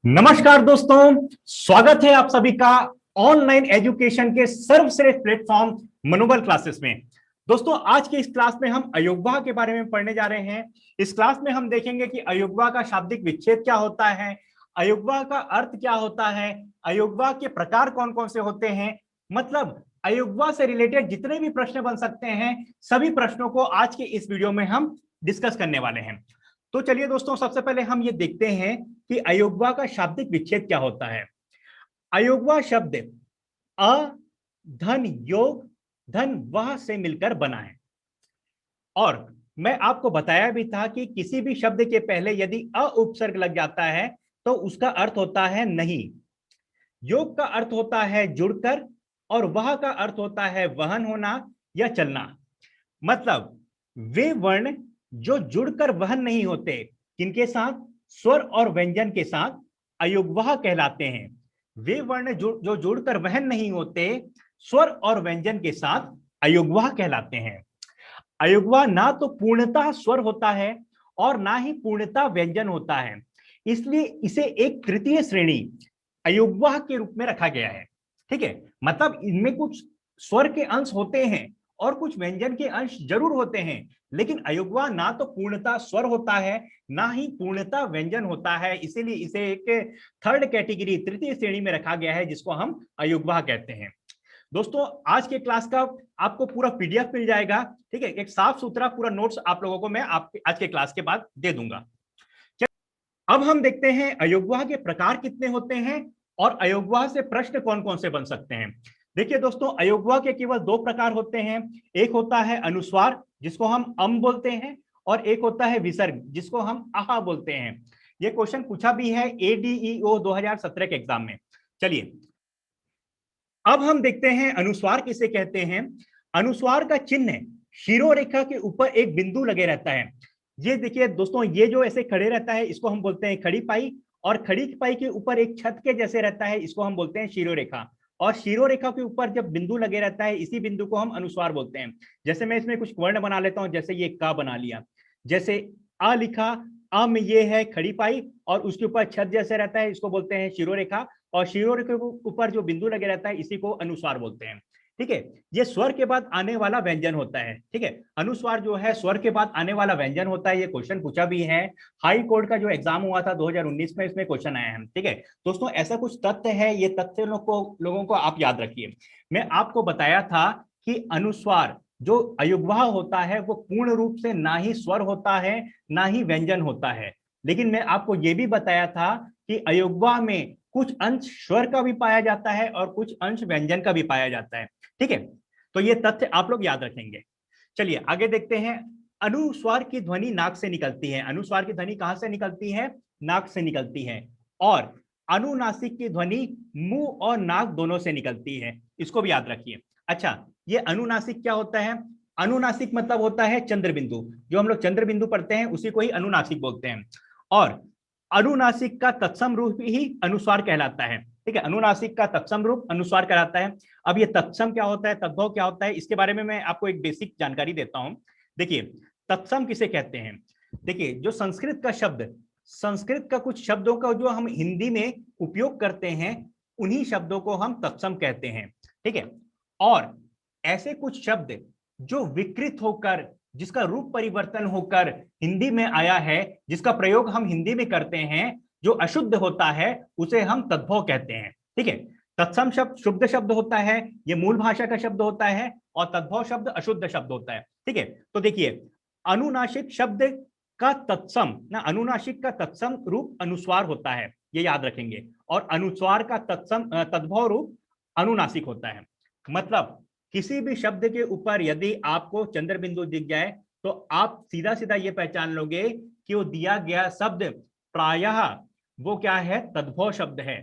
नमस्कार दोस्तों, स्वागत है आप सभी का ऑनलाइन एजुकेशन के सर्वश्रेष्ठ प्लेटफॉर्म मनोबल क्लासेस में। दोस्तों, आज के इस क्लास में हम अयोगवा के बारे में पढ़ने जा रहे हैं। इस क्लास में हम देखेंगे कि अयोगवा का शाब्दिक विच्छेद क्या होता है, अयोगवा का अर्थ क्या होता है, अयोगवा के प्रकार कौन कौन से होते हैं, मतलब अयोगवा से रिलेटेड जितने भी प्रश्न बन सकते हैं सभी प्रश्नों को आज के इस वीडियो में हम डिस्कस करने वाले हैं। तो चलिए दोस्तों, सबसे पहले हम ये देखते हैं कि अयोगवा का शाब्दिक विच्छेद क्या होता है। अयोगवा शब्द अ धन योग धन वह से मिलकर बना है। और मैं आपको बताया भी था कि किसी भी शब्द के पहले यदि अ उपसर्ग लग जाता है तो उसका अर्थ होता है नहीं। योग का अर्थ होता है जुड़कर और वह का अर्थ होता है वहन होना या चलना। मतलब वे वर्ण जो जुड़कर वहन नहीं होते, किनके साथ? स्वर और व्यंजन के साथ अयुग्वह कहलाते हैं। वे वर्ण जो जुड़कर वहन नहीं होते, स्वर और व्यंजन के साथ अयुग्वह कहलाते हैं। अयुग्वह ना तो पूर्णतः स्वर होता है और ना ही पूर्णतः व्यंजन होता है, इसलिए इसे एक तृतीय श्रेणी अयुग्वह के रूप में रखा गया है। ठीक है, मतलब इनमें कुछ स्वर के अंश होते हैं और कुछ व्यंजन के अंश जरूर होते हैं, लेकिन अयुग्वा ना तो पूर्णतः स्वर होता है ना ही पूर्णतः व्यंजन होता है, इसीलिए इसे एक थर्ड कैटेगरी, तृतीय श्रेणी में रखा गया है, जिसको हम अयुग्वा कहते हैं। दोस्तों, आज के क्लास का आपको पूरा पीडीएफ मिल जाएगा। ठीक है, एक साफ सुथरा पूरा नोट्स आप लोगों को मैं आज के क्लास के बाद दे दूंगा। अब हम देखते हैं अयोगवाह के प्रकार कितने होते हैं और अयोगवाह से प्रश्न कौन कौन से बन सकते हैं। देखिए दोस्तों, अयोगवाह के केवल दो प्रकार होते हैं। एक होता है अनुस्वार, जिसको हम अम बोलते हैं, और एक होता है विसर्ग, जिसको हम आहा बोलते हैं। यह क्वेश्चन पूछा भी है एडीईओ 2017 के एग्जाम में। चलिए, अब हम देखते हैं अनुस्वार किसे कहते हैं। अनुस्वार का चिन्ह शिरोरेखा के ऊपर एक बिंदु लगे रहता है। ये देखिए दोस्तों, ये जो ऐसे खड़े रहता है इसको हम बोलते हैं खड़ी पाई, और खड़ी पाई के ऊपर एक छत के जैसे रहता है इसको हम बोलते हैं शिरोरेखा, और शिरोरेखा के ऊपर जब बिंदु लगे रहता है इसी बिंदु को हम अनुस्वार बोलते हैं। जैसे मैं इसमें कुछ वर्ण बना लेता हूं, जैसे ये का बना लिया, जैसे आ लिखा, आ में ये है खड़ी पाई और उसके ऊपर छत जैसे रहता है इसको बोलते हैं शिरोरेखा, और शिरोरेखा के ऊपर जो बिंदु लगे रहता है इसी को अनुस्वार बोलते हैं। ठीक है, ये स्वर के बाद आने वाला व्यंजन होता है। ठीक है, अनुस्वार जो है स्वर के बाद आने वाला व्यंजन होता है। ये क्वेश्चन पूछा भी है, हाई कोर्ट का जो एग्जाम हुआ था 2019 में, इसमें क्वेश्चन आया है। ठीक है दोस्तों, ऐसा कुछ तथ्य है, ये तथ्य लोगों को आप याद रखिए। मैं आपको बताया था कि अनुस्वार जो अयुग्वह होता है वो पूर्ण रूप से ना ही स्वर होता है ना ही व्यंजन होता है, लेकिन मैं आपको यह भी बताया था कि अयुग्वह में कुछ अंश स्वर का भी पाया जाता है और कुछ अंश व्यंजन का भी पाया जाता है। ठीक है, तो ये तथ्य आप लोग याद रखेंगे। चलिए आगे देखते हैं। अनुस्वार की ध्वनि नाक से निकलती है। अनुस्वार की ध्वनि कहां से निकलती है? नाक से निकलती है। और अनुनासिक की ध्वनि मुंह और नाक दोनों से निकलती है, इसको भी याद रखिए। अच्छा, ये अनुनासिक क्या होता है? अनुनासिक मतलब होता है चंद्र बिंदु, जो हम लोग चंद्र बिंदु पढ़ते हैं उसी को ही अनुनासिक बोलते हैं। और अनुनासिक का तत्सम रूप ही अनुस्वार कहलाता है। ठीक है, अनुनासिक का तत्सम रूप अनुस्वार कहलाता है। अब ये तत्सम क्या होता है, तद्भव क्या होता है, इसके बारे में मैं आपको एक बेसिक जानकारी देता हूं। देखिए, तत्सम किसे कहते हैं? देखिए, जो संस्कृत का शब्द, संस्कृत का कुछ शब्दों का जो हम हिंदी में उपयोग करते हैं उन्हीं शब्दों को हम तत्सम कहते हैं। ठीक है, और ऐसे कुछ शब्द जो विकृत होकर, जिसका रूप परिवर्तन होकर हिंदी में आया है, जिसका प्रयोग हम हिंदी में करते हैं, जो अशुद्ध होता है उसे हम तद्भव कहते हैं। ठीक है, तत्सम शब्द शुद्ध शब्द होता है, ये मूल भाषा का शब्द होता है, और तद्भव शब्द अशुद्ध शब्द होता है। ठीक है, तो देखिए, अनुनासिक शब्द का तत्सम ना, अनुनासिक का तत्सम रूप अनुस्वार होता है, ये याद रखेंगे, और अनुस्वार का तत्सम तद्भव रूप अनुनासिक होता है। मतलब किसी भी शब्द के ऊपर यदि आपको चंद्र बिंदु दिख जाए तो आप सीधा सीधा ये पहचान लोगे कि वो दिया गया शब्द प्रायः वो क्या है, तद्भव शब्द है।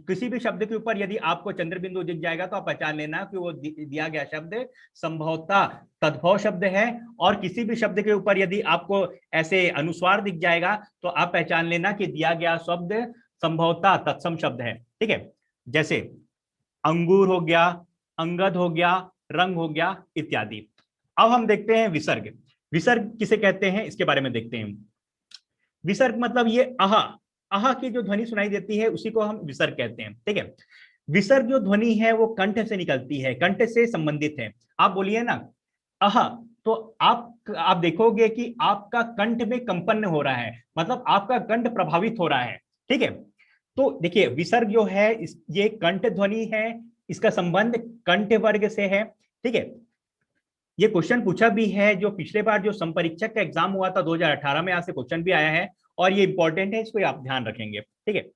किसी भी शब्द के ऊपर यदि आपको चंद्र बिंदु दिख जाएगा तो आप पहचान लेना कि वो दिया गया शब्द संभवतः तद्भव शब्द है, और किसी भी शब्द के ऊपर यदि आपको ऐसे अनुस्वार दिख जाएगा तो आप पहचान लेना कि दिया गया शब्द संभवतः तत्सम शब्द है। ठीक है, जैसे अंगूर हो गया, अंगद हो गया, रंग हो गया इत्यादि। अब हम देखते हैं विसर्ग। विसर्ग किसे कहते हैं इसके बारे में देखते हैं। विसर्ग मतलब ये आहा, आहा की जो ध्वनि सुनाई देती है उसी को हम विसर्ग कहते हैं। ठीक है, विसर्ग जो ध्वनि है वो कंठ से निकलती है, कंठ से संबंधित है। आप बोलिए ना आहा, तो आप देखोगे कि आपका कंठ में कंपन हो रहा है, मतलब आपका कंठ प्रभावित हो रहा है। ठीक है, तो देखिए विसर्ग जो है ये कंठ ध्वनि है, इसका संबंध कंठ वर्ग से है। ठीक है, ये क्वेश्चन पूछा भी है, जो पिछले बार जो संपरीक्षक का एग्जाम हुआ था 2018 में, यहाँ से क्वेश्चन भी आया है और ये इंपॉर्टेंट है, इसको आप ध्यान रखेंगे। ठीक है,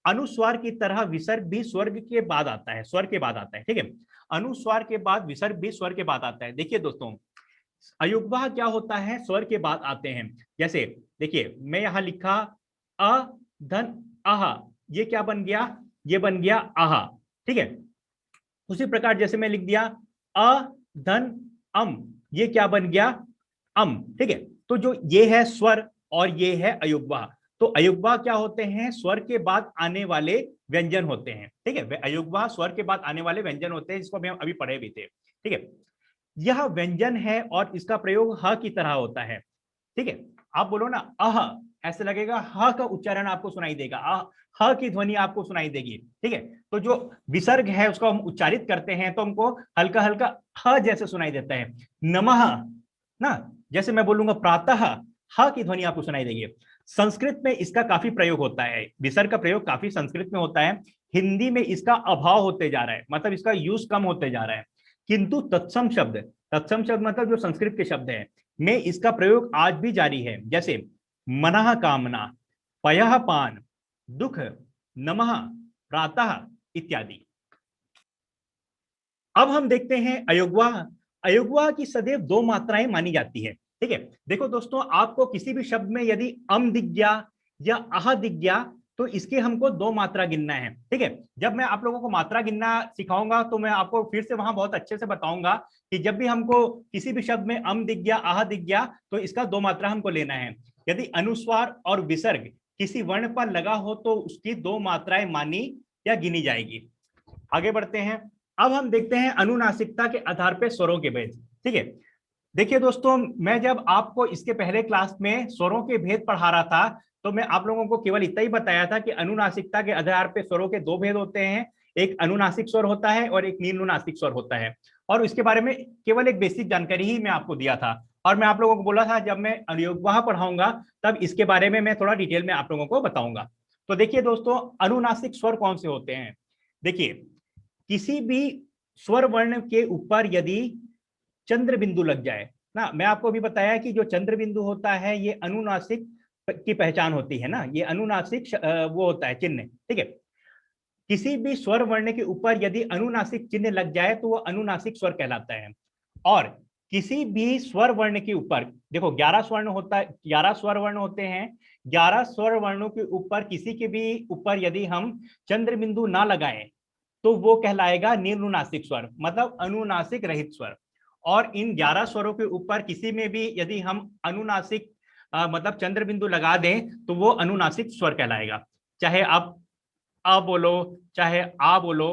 अनुस्वार की तरह विसर्ग भी स्वर्ग के बाद आता है, स्वर के बाद आता है। ठीक है, अनुस्वार के बाद विसर्ग भी स्वर के बाद आता है। देखिए दोस्तों, अयुग्म क्या होता है, स्वर के बाद आते हैं। जैसे देखिए मैं यहां लिखा अ धन आहा, ये क्या बन गया, ये बन गया आहा। ठीक है, उसी प्रकार जैसे मैं लिख दिया अ धन अम, ये क्या बन गया अम। ठीक है, तो जो ये है स्वर और ये है अयुग्म। तो अयुग्म क्या होते हैं, स्वर के बाद आने वाले व्यंजन होते हैं। ठीक है, अयुग्म स्वर के बाद आने वाले व्यंजन होते हैं, जिसको हम अभी पढ़े भी थे। ठीक है, यह व्यंजन है और इसका प्रयोग ह की तरह होता है। ठीक है, आप बोलो ना अह, ऐसे लगेगा ह का उच्चारण आपको सुनाई देगा, ह की ध्वनि आपको सुनाई देगी। ठीक है, तो जो विसर्ग है उसको हम उच्चारित करते हैं तो हमको हल्का हल्का ह जैसे सुनाई देता है। नमः ना, जैसे मैं बोलूंगा प्रातः, ह की ध्वनि आपको सुनाई देगी। संस्कृत में इसका काफी प्रयोग होता है, विसर्ग का प्रयोग काफी संस्कृत में होता है। हिंदी में इसका अभाव होते जा रहा है, मतलब इसका यूज कम होते जा रहा है। किंतु तत्सम शब्द, तत्सम शब्द मतलब जो संस्कृत के शब्द है, में इसका प्रयोग आज भी जारी है। जैसे मनः कामना, पयः पान, दुख, नमः, प्रातः इत्यादि। अब हम देखते हैं अयोग्वा। अयोग्वा की सदैव दो मात्राएं मानी जाती है। ठीक है, देखो दोस्तों, आपको किसी भी शब्द में यदि अम दिख गया या आह दिख गया तो इसके हमको दो मात्रा गिनना है। ठीक है, जब मैं आप लोगों को मात्रा गिनना सिखाऊंगा तो मैं आपको फिर से वहां बहुत अच्छे से बताऊंगा कि जब भी हमको किसी भी शब्द में अम दिख गया, आह दिख गया, तो इसका दो मात्रा हमको लेना है। यदि अनुस्वार और विसर्ग किसी वर्ण पर लगा हो तो उसकी दो मात्राएं मानी या गिनी जाएगी। आगे बढ़ते हैं, अब हम देखते हैं अनुनासिकता के आधार पर स्वरों के भेद। ठीक है, देखिए दोस्तों, मैं जब आपको इसके पहले क्लास में स्वरों के भेद पढ़ा रहा था तो मैं आप लोगों को केवल इतना ही बताया था कि अनुनासिकता के आधार पर स्वरों के दो भेद होते हैं, एक अनुनासिक स्वर होता है और एक नीलनुनासिक स्वर होता है। और इसके बारे में केवल एक बेसिक जानकारी ही मैं आपको दिया था, और मैं आप लोगों को बोला था जब मैं अनुयोग्य पढ़ाऊंगा तब इसके बारे में मैं थोड़ा डिटेल में आप लोगों को बताऊंगा। तो देखिए दोस्तों, अनुनासिक स्वर कौन से होते हैं। देखिए, किसी भी स्वर वर्ण के ऊपर यदि चंद्र बिंदु लग जाए ना, मैं आपको अभी बताया कि जो चंद्र बिंदु होता है ये अनुनासिक की पहचान होती है ना, ये अनुनासिक वो होता है चिन्ह। ठीक है, किसी भी स्वर वर्ण के ऊपर यदि अनुनासिक चिन्ह लग जाए तो वो अनुनासिक स्वर कहलाता है। और किसी भी स्वर वर्ण के ऊपर, देखो 11 स्वर्ण होता है, 11 स्वर वर्ण होते हैं, 11 स्वर वर्णों के ऊपर किसी के भी ऊपर यदि हम चंद्र बिंदु ना लगाएं तो वो कहलाएगा नीलनुनासिक स्वर, मतलब अनुनासिक रहित स्वर। और इन 11 स्वरों के ऊपर किसी में भी यदि हम अनुनासिक मतलब चंद्र बिंदु लगा दें तो वो अनुनासिक स्वर कहलाएगा। चाहे आप अ बोलो, चाहे आ बोलो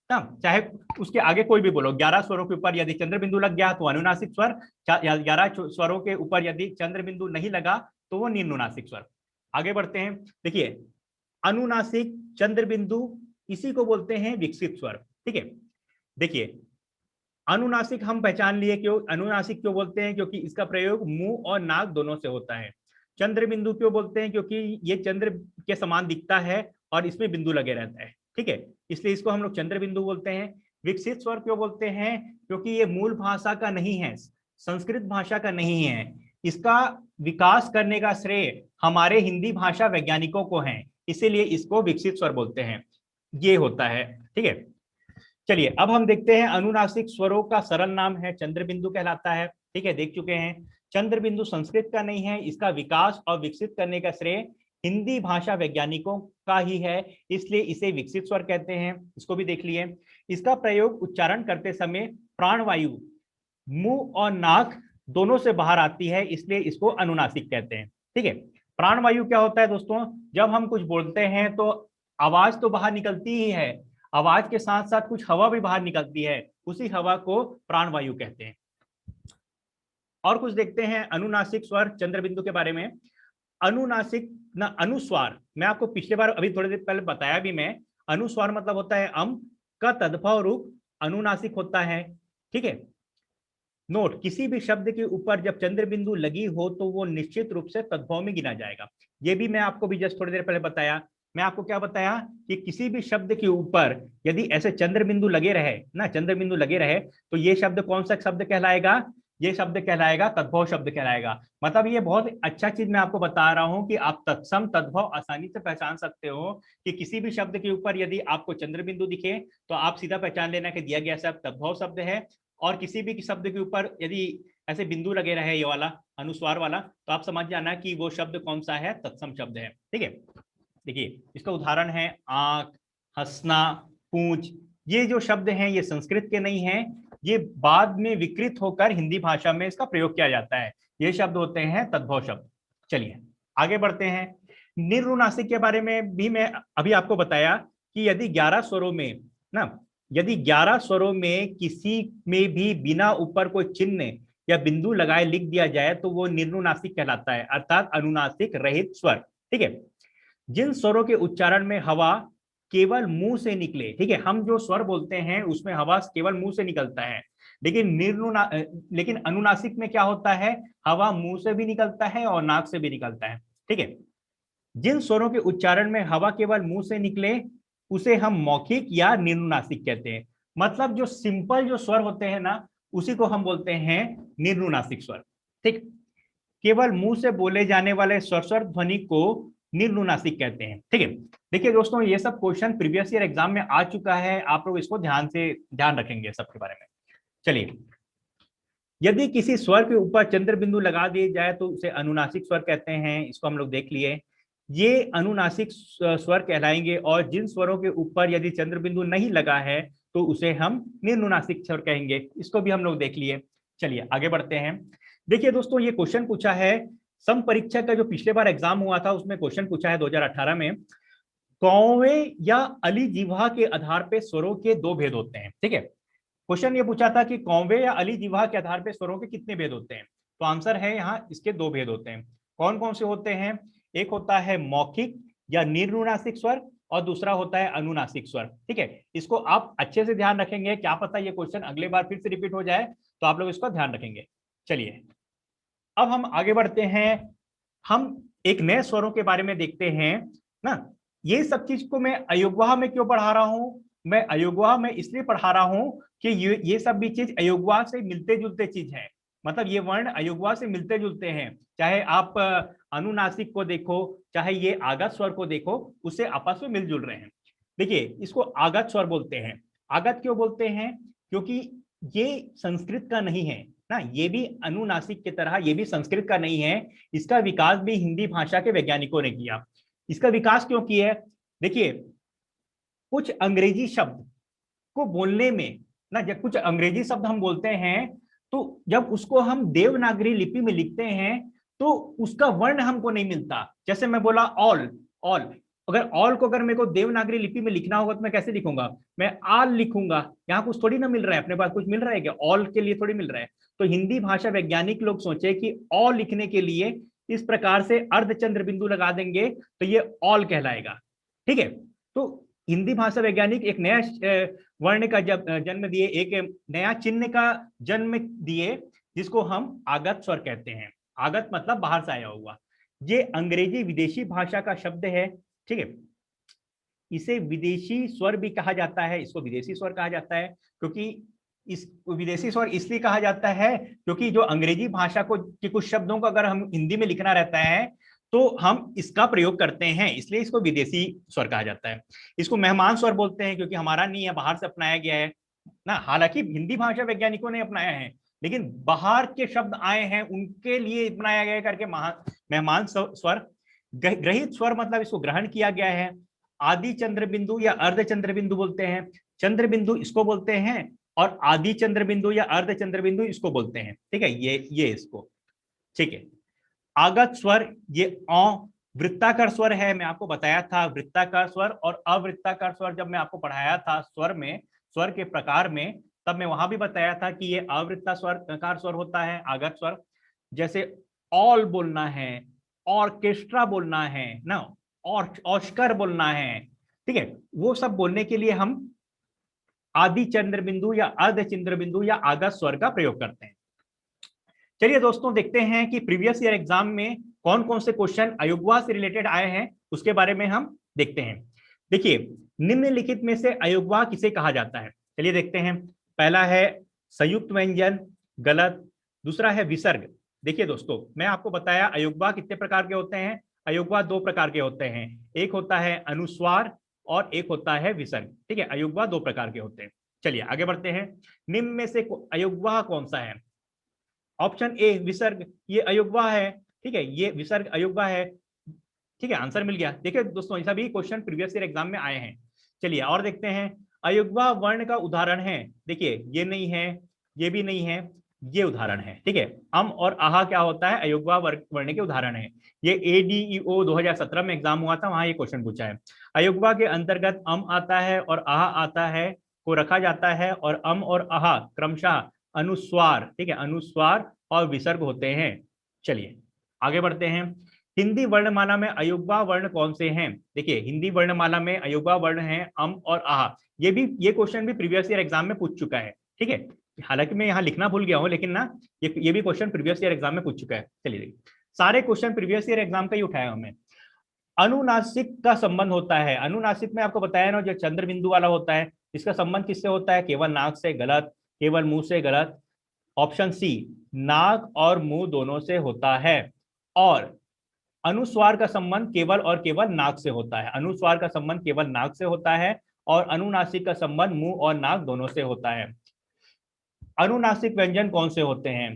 ना, चाहे उसके आगे कोई भी बोलो, 11 स्वरों के ऊपर यदि चंद्र बिंदु लग गया तो अनुनासिक स्वर, 11 स्वरों के ऊपर यदि चंद्र बिंदु नहीं लगा तो वो नीलनुनासिक स्वर। आगे बढ़ते हैं, देखिए अनुनासिक चंद्र बिंदु, इसी को बोलते हैं विकसित स्वर। ठीक है, देखिए अनुनासिक हम पहचान लिए, क्यों अनुनासिक क्यों बोलते हैं, क्योंकि इसका प्रयोग मुंह और नाक दोनों से होता है। चंद्र बिंदु क्यों बोलते हैं, क्योंकि ये चंद्र के समान दिखता है और इसमें बिंदु लगे रहता है। ठीक है, इसलिए इसको हम लोग चंद्र बिंदु बोलते हैं। विकसित स्वर क्यों बोलते हैं, क्योंकि ये मूल भाषा का नहीं है, संस्कृत भाषा का नहीं है, इसका विकास करने का श्रेय हमारे हिंदी भाषा वैज्ञानिकों को है, इसीलिए इसको विकसित स्वर बोलते हैं। ये होता है। ठीक है, चलिए अब हम देखते हैं अनुनासिक स्वरों का सरल नाम है चंद्र बिंदु कहलाता है। ठीक है, देख चुके हैं। चंद्र बिंदु संस्कृत का नहीं है, इसका विकास और विकसित करने का श्रेय हिंदी भाषा वैज्ञानिकों का ही है, इसलिए इसे विकसित स्वर कहते हैं। इसको भी देख लिए। इसका प्रयोग उच्चारण करते समय प्राणवायु मुंह और नाक दोनों से बाहर आती है, इसलिए इसको अनुनासिक कहते हैं। ठीक है, प्राणवायु क्या होता है दोस्तों, जब हम कुछ बोलते हैं तो आवाज तो बाहर निकलती ही है, आवाज के साथ साथ कुछ हवा भी बाहर निकलती है, उसी हवा को प्राणवायु कहते हैं। और कुछ देखते हैं अनुनासिक स्वर चंद्र बिंदु के बारे में। अनुनासिक ना अनुस्वार, मैं आपको पिछले बार अभी थोड़ी देर पहले बताया भी मैं, अनुस्वार मतलब होता है अम का तद्भव रूप अनुनासिक होता है। ठीक है, नोट, किसी भी शब्द के ऊपर जब चंद्र बिंदु लगी हो तो वो निश्चित रूप से तद्भव में गिना जाएगा। ये भी मैं आपको भी जस्ट थोड़ी देर पहले बताया। मैं आपको क्या बताया कि किसी भी शब्द के ऊपर यदि ऐसे चंद्र बिंदु लगे रहे ना, चंद्र बिंदु लगे रहे तो ये शब्द कौन सा शब्द कहलाएगा, ये शब्द कहलाएगा तद्भव शब्द कहलाएगा। मतलब ये बहुत अच्छा चीज मैं आपको बता रहा हूं कि आप तत्सम तद्भव आसानी से पहचान सकते हो कि किसी भी शब्द के ऊपर यदि आपको चंद्र बिंदु दिखे तो आप सीधा पहचान लेना कि दिया गया शब्द तद्भव शब्द है, और किसी भी शब्द के ऊपर यदि ऐसे बिंदु लगे रहे ये वाला अनुस्वार वाला तो आप समझ जाना कि वो शब्द कौन सा है, तत्सम शब्द है। ठीक है, देखिए इसका उदाहरण है आंख, हंसना, पूंछ। ये जो शब्द हैं ये संस्कृत के नहीं हैं, ये बाद में विकृत होकर हिंदी भाषा में इसका प्रयोग किया जाता है। ये शब्द होते हैं तद्भव शब्द। चलिए आगे बढ़ते हैं। निर्नुनासिक के बारे में भी मैं अभी आपको बताया कि यदि 11 स्वरों में ना, यदि 11 स्वरों में किसी में भी बिना ऊपर कोई चिन्ह या बिंदु लगाए लिख दिया जाए तो वो निर्नुनासिक कहलाता है, अर्थात अनुनासिक रहित स्वर। ठीक है, जिन स्वरों के उच्चारण में हवा केवल मुंह से निकले, ठीक है, हम जो स्वर बोलते हैं उसमें हवा केवल मुंह से निकलता है, लेकिन अनुनासिक में क्या होता है, हवा मुंह से भी निकलता है और नाक से भी निकलता है। ठीक है, जिन स्वरों के उच्चारण में हवा केवल मुंह से निकले उसे हम मौखिक या निर्नुनासिक कहते हैं। मतलब जो सिंपल जो स्वर होते हैं ना उसी को हम बोलते हैं निर्नुनासिक स्वर। ठीक, केवल मुंह से बोले जाने वाले स्वर ध्वनि को निर्नुनासिक कहते हैं। ठीक है, देखिए दोस्तों ये सब क्वेश्चन प्रीवियस ईयर एग्जाम में आ चुका है, आप लोग इसको ध्यान रखेंगे सबके बारे में। चलिए, यदि किसी स्वर के ऊपर चंद्र बिंदु लगा दिए जाए तो उसे अनुनासिक स्वर कहते हैं, इसको हम लोग देख लिए। ये अनुनासिक स्वर कहलाएंगे, और जिन स्वरों के ऊपर यदि चंद्र बिंदु नहीं लगा है तो उसे हम निर्नुनासिक स्वर कहेंगे, इसको भी हम लोग देख लिए। चलिए आगे बढ़ते हैं। देखिए दोस्तों ये क्वेश्चन पूछा है सम परीक्षा का, जो पिछले बार एग्जाम हुआ था उसमें क्वेश्चन पूछा है 2018 में, कौवे या अली जिह्वा के आधार पे स्वरों के दो भेद होते हैं। ठीक है, क्वेश्चन ये पूछा था कि कौवे या अली जिह्वा के आधार पे स्वरों के कितने भेद होते हैं, तो आंसर है यहाँ इसके दो भेद होते हैं। कौन कौन से होते हैं, एक होता है मौखिक या निर्नुनासिक स्वर और दूसरा होता है अनुनासिक स्वर। ठीक है, इसको आप अच्छे से ध्यान रखेंगे, क्या पता ये क्वेश्चन अगले बार फिर से रिपीट हो जाए, तो आप लोग इसको ध्यान रखेंगे। चलिए अब हम आगे बढ़ते हैं, हम एक नए स्वरों के बारे में देखते हैं ना। ये सब चीज को मैं अयोगवाह में क्यों पढ़ा रहा हूं, मैं अयोगवाह में इसलिए पढ़ा रहा हूं कि ये सब भी चीज अयोगवाह से मिलते जुलते चीज है। मतलब ये वर्ण अयोगवाह से मिलते जुलते हैं, चाहे आप अनुनासिक को देखो चाहे ये आगत स्वर को देखो, उससे आपस में मिलजुल रहे हैं। देखिए इसको आगत स्वर बोलते हैं। आगत क्यों बोलते हैं, क्योंकि ये संस्कृत का नहीं है ना, ये भी अनुनासिक की तरह ये भी संस्कृत का नहीं है, इसका विकास भी हिंदी भाषा के वैज्ञानिकों ने किया। इसका विकास क्यों किया है, देखिए कुछ अंग्रेजी शब्द को बोलने में ना, जब कुछ अंग्रेजी शब्द हम बोलते हैं तो जब उसको हम देवनागरी लिपि में लिखते हैं तो उसका वर्ण हमको नहीं मिलता। जैसे मैं बोला ऑल, ऑल, अगर ऑल को अगर मेरे को देवनागरी लिपि में लिखना होगा तो मैं कैसे लिखूंगा, मैं आल लिखूंगा। यहाँ कुछ थोड़ी ना मिल रहा है, अपने पास कुछ मिल रहा है क्या, ऑल के लिए थोड़ी मिल रहा है। तो हिंदी भाषा वैज्ञानिक लोग सोचे कि ऑल लिखने के लिए इस प्रकार से अर्धचंद्र बिंदु लगा देंगे तो ये ऑल कहलाएगा। ठीक है, तो हिंदी भाषा वैज्ञानिक एक नया वर्ण का जब जन्म दिए, एक नया चिन्ह का जन्म दिए जिसको हम आगत स्वर कहते हैं। आगत मतलब बाहर से आया हुआ, ये अंग्रेजी विदेशी भाषा का शब्द है। ठीक है, इसे विदेशी स्वर भी कहा जाता है, इसको विदेशी स्वर कहा जाता है क्योंकि इस विदेशी स्वर इसलिए कहा जाता है क्योंकि जो अंग्रेजी भाषा को कि कुछ शब्दों को अगर हम हिंदी में लिखना रहता है तो हम इसका प्रयोग करते हैं, इसलिए इसको विदेशी स्वर कहा जाता है। इसको मेहमान स्वर बोलते हैं क्योंकि हमारा नहीं है, बाहर से अपनाया गया है ना। हालांकि हिंदी भाषा वैज्ञानिकों ने अपनाया है, लेकिन बाहर के शब्द आए हैं उनके लिए अपनाया गया करके मेहमान स्वर। ग्रहित स्वर मतलब इसको ग्रहण किया गया है। आदि चंद्र बिंदु या अर्ध चंद्र बिंदु बोलते हैं, चंद्र बिंदु इसको बोलते हैं, और आदि चंद्र बिंदु या अर्ध चंद्र बिंदु इसको बोलते हैं। ठीक है, ये इसको। ठीक है, आगत स्वर ये वृत्ताकार स्वर है, मैं आपको बताया था वृत्ताकार स्वर और अवृत्ताकार स्वर जब मैं आपको पढ़ाया था स्वर में, स्वर के प्रकार में, तब मैं वहां भी बताया था कि ये अवृत्ताकार स्वर होता है आगत स्वर। जैसे ऑल बोलना है, ऑर्केस्ट्रा बोलना है ना, और ऑस्कर बोलना है, ठीक है, वो सब बोलने के लिए हम आदि चंद्र बिंदु या अर्ध चंद्र बिंदु या आगत स्वर का प्रयोग करते हैं। चलिए दोस्तों देखते हैं कि प्रीवियस ईयर एग्जाम में कौन कौन से क्वेश्चन अयुग्वा से रिलेटेड आए हैं, उसके बारे में हम देखते हैं। देखिए, निम्नलिखित में से अयुग्वा किसे कहा जाता है, चलिए देखते हैं। पहला है संयुक्त व्यंजन, गलत। दूसरा है विसर्ग। देखिए दोस्तों, मैं आपको बताया अयुग्वा कितने प्रकार के होते हैं। अयुग्वा दो प्रकार के होते हैं, एक होता है अनुस्वार और एक होता है विसर्ग, ठीक है। अयुग्वा दो प्रकार के होते हैं। चलिए आगे बढ़ते हैं। निम्न में से अयुग्वा कौन सा है? ऑप्शन ए विसर्ग, ये अयुग्वा है, ठीक है, ये विसर्ग अयुग्वा है, ठीक है, आंसर मिल गया। देखिए दोस्तों, ऐसा भी क्वेश्चन प्रीवियस ईयर एग्जाम में आए हैं। चलिए और देखते हैं। अयुग्वा वर्ण का उदाहरण है, देखिए ये नहीं है, ये भी नहीं है, ये उदाहरण है, ठीक है। अम और आहा क्या होता है? अयुग्वा वर्ण के उदाहरण है। ये ADEO 2017 में एग्जाम हुआ था, वहां ये क्वेश्चन पूछा है। अयुग्वा के अंतर्गत अम आता है और आहा आता है को रखा जाता है, और अम और आहा क्रमशः अनुस्वार, ठीक है, अनुस्वार और विसर्ग होते हैं। चलिए आगे बढ़ते हैं। हिंदी वर्णमाला में अयुग्वा वर्ण कौन से हैं? देखिए हिंदी वर्णमाला में अयुग्वा वर्ण हैं अम और आहा। ये क्वेश्चन भी प्रीवियस ईयर एग्जाम में पूछ चुका है, ठीक है। हालांकि मैं यहाँ लिखना भूल गया हूँ, लेकिन ना ये भी क्वेश्चन प्रीवियस ईयर एग्जाम में पूछ चुका है। चलिए देखिए, सारे क्वेश्चन प्रीवियस ईयर एग्जाम का ही उठाया हमें। अनुनासिक का संबंध होता है, अनुनासिक में आपको बताया ना, जो चंद्र बिंदु वाला होता है, इसका संबंध किससे होता है? केवल नाक से, गलत। केवल मुंह से, गलत। ऑप्शन सी, नाक और मुंह दोनों से होता है। और अनुस्वार का संबंध केवल और केवल नाक से होता है, अनुस्वार का संबंध केवल नाक से होता है, और अनुनासिक का संबंध मुंह और नाक दोनों से होता है। अनुनासिक व्यंजन कौन से होते हैं?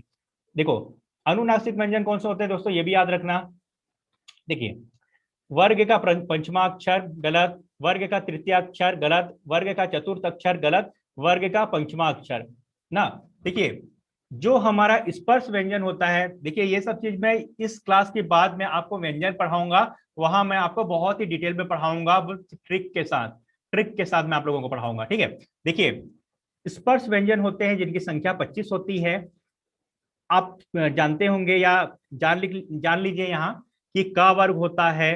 देखो, अनुनासिक व्यंजन कौन से होते हैं दोस्तों, ये भी याद रखना। देखिए, वर्ग का पंचमा अक्षर गलत, वर्ग का तृतीय अक्षर गलत, वर्ग का चतुर्थ अक्षर गलत, वर्ग का पंचमा अक्षर ना। देखिए, जो हमारा स्पर्श व्यंजन होता है, देखिए ये सब चीज मैं इस क्लास के बाद में आपको व्यंजन पढ़ाऊंगा, वहां मैं आपको बहुत ही डिटेल में पढ़ाऊंगा, ट्रिक के साथ मैं आप लोगों को पढ़ाऊंगा, ठीक है। देखिए, स्पर्श व्यंजन होते हैं जिनकी संख्या 25 होती है। आप जानते होंगे या जान लीजिए यहाँ कि क वर्ग होता है,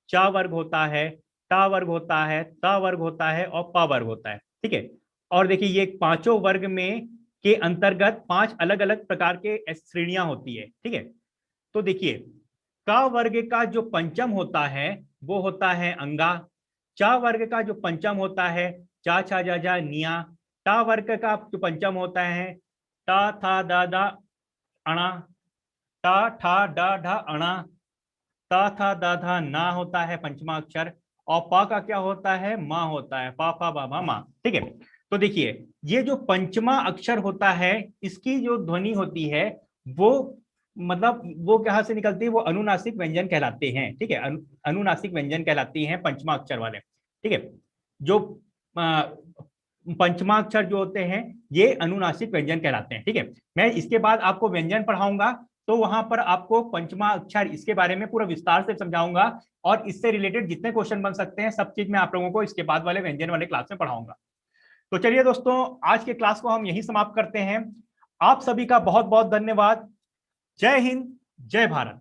च वर्ग होता है, ट वर्ग होता है, त वर्ग होता है और प वर्ग होता है, ठीक है। और देखिए, ये पांचों वर्ग में के अंतर्गत 5 अलग अलग प्रकार के श्रेणियां होती है, ठीक है। तो देखिए, क वर्ग का जो पंचम होता है वो होता है अंगा। च वर्ग का जो पंचम होता है चा छा जा जा निया। ट वर्ग का जो पंचम होता है टा था दा दा अणा। टा ठा डा ढा अणा। ता था दा धा ना होता है पंचमा अक्षर, और पा का क्या होता है? माँ होता है, पा फा बा भा मा, ठीक है। तो देखिए, ये जो पंचमा अक्षर होता है, इसकी जो ध्वनि होती है वो मतलब वो कहाँ से निकलती है? वो अनुनासिक व्यंजन कहलाते हैं, ठीक है। अनुनासिक व्यंजन कहलाती हैं पंचमा अक्षर वाले, ठीक है। जो पंचमा अक्षर जो होते हैं ये अनुनासिक व्यंजन कहलाते हैं, ठीक है। मैं इसके बाद आपको व्यंजन पढ़ाऊंगा, तो वहां पर आपको पंचमा अक्षर इसके बारे में पूरा विस्तार से समझाऊंगा, और इससे रिलेटेड जितने क्वेश्चन बन सकते हैं सब चीज मैं आप लोगों को इसके बाद वाले व्यंजन वाले क्लास में पढ़ाऊंगा। तो चलिए दोस्तों, आज के क्लास को हम यही समाप्त करते हैं। आप सभी का बहुत बहुत धन्यवाद। जय हिंद, जय भारत।